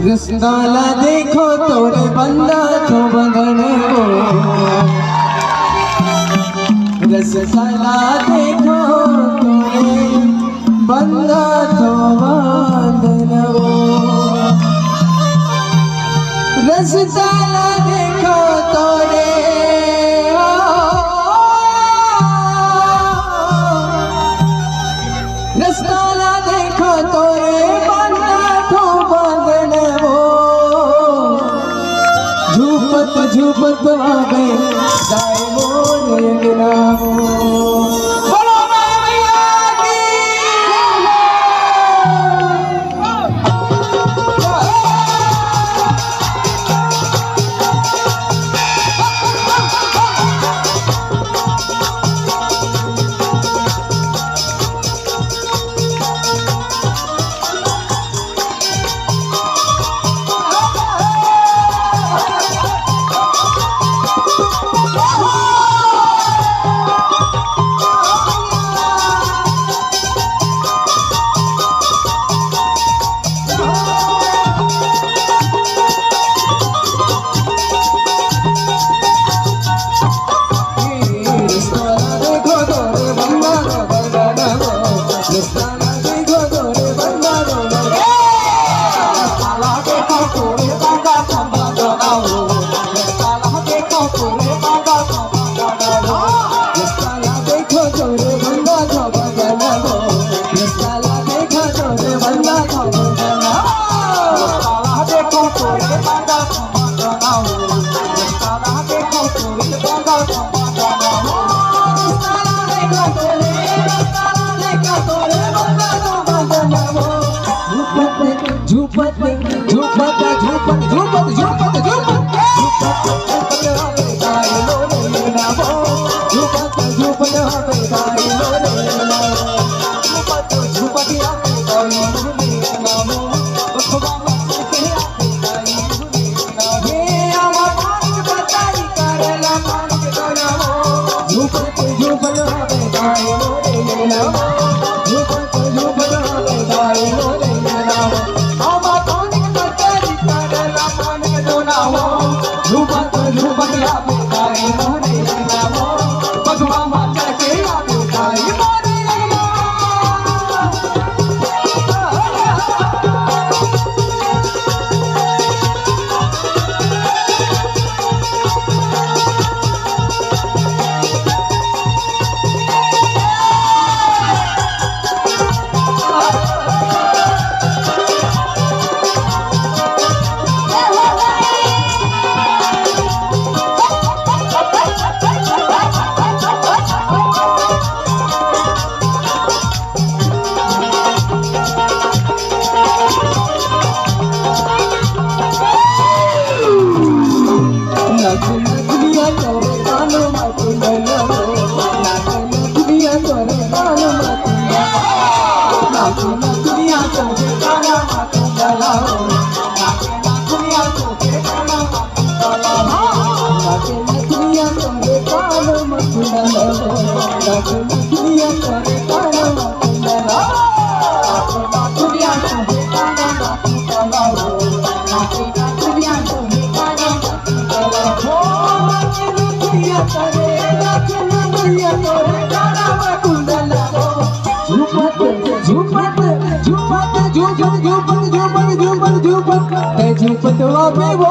रिश्ताला देखो तोरे बंदा तो बंधन वो, रिश्ताला देखो तोरे बंदा तो बंधन वो, रिश्ताला देखो तोरे रिश्ताला देखो तोरे झूपत आवे जाए मोर अंगनाओ। बोलो मैया की झूपत झूपत झूपत झूपत झूपत झूपत झूपतवा में वो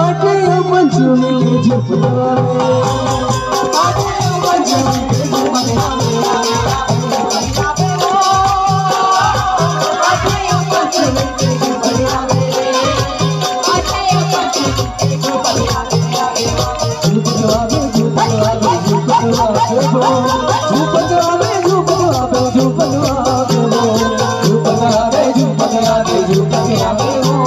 आटे पंचमी के झूपतवा में आटे पंचमी के झूपतवा में आटे पंचमी के झूपतवा में आटे पंचमी के झूपतवा में झूपतवा में झूपतवा में झूपतवा में झूपतवा में झूपतवा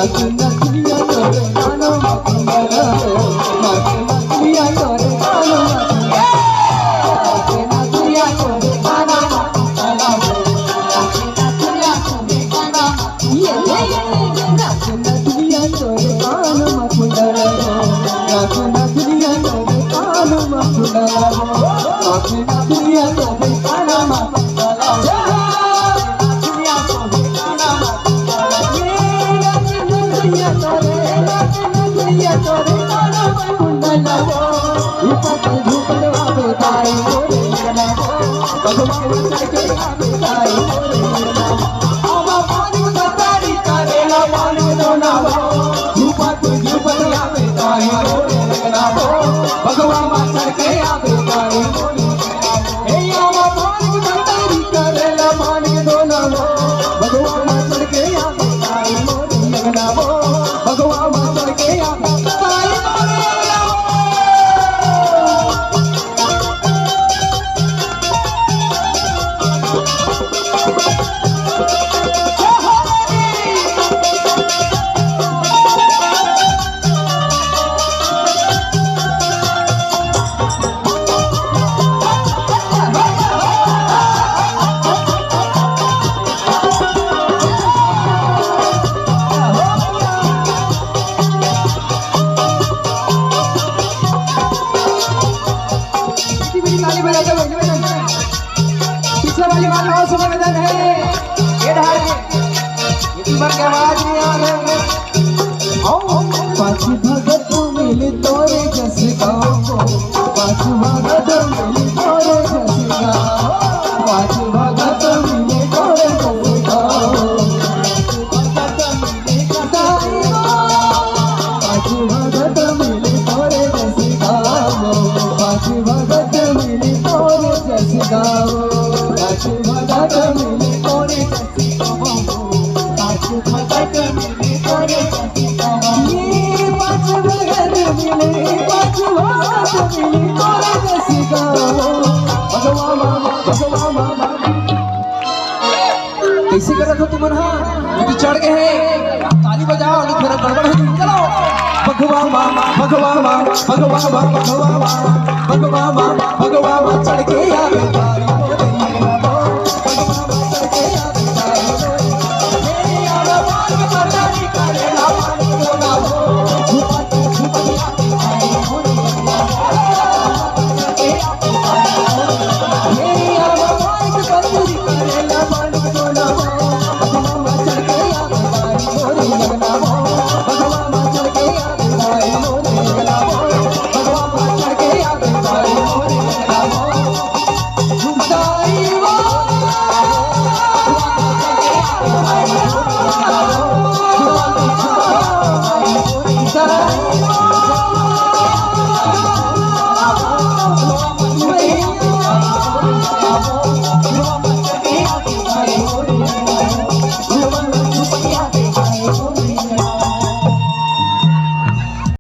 नाच नचनिया तोरे कानों में कुंडला हो नाच नचनिया तोरे कानों में नचनिया तोरे कानों में कुंडला हो नाच नचनिया तोरे कानों ये नाच नचनिया तोरे कानों में कुंडला हो नाच नचनिया तोरे कानों में कुंडला हो नाच नचनिया तोरे कानों में कुंडला हो तोरे कानों में कुंडला हो ऊपर झूपड़ आवे ताई मोरे लगना हो भगवान चढ़के आवे ताई मोरे लगना हो आवा पानी में तारी करेला पानी में दोना हो झूपड़ आवे ताई मोरे लगना हो भगवान चढ़के आवे ताई मोरे लगना हो हे आवा पानी में तारी करेला पानी में दोना हो भगवान चढ़के आवे ताई मोरे लगना हो भगवान चढ़के आवे पीछे वाली बात और सुमन है ये ढाल के आवाज नहीं आ रही पाँच भगत मिले तोरे जस गाओ पाँच भगत मिले तोरे जस गाओ पाँच भगत मिले तोरे जस गाओ पाँच भगत मिले तोरे जस गाओ पाँच भगत मिले तोरे जस गाओ पाँच भगत मिले तोरे जस गाओ पाँच भगत मिले तोरे जस गाओ ये पाँच भगत मिले तोरे जस गाओ भगवान मामा कैसे कर रहे हो तुम तो चढ़ गए हैं ताली बजाओ नहीं थोड़ा गड़बड़ है चलो भगवान मामा भगवान मामा भगवान मामा भगवान मामा भगवान मामा भगवान मामा चढ़ के आवे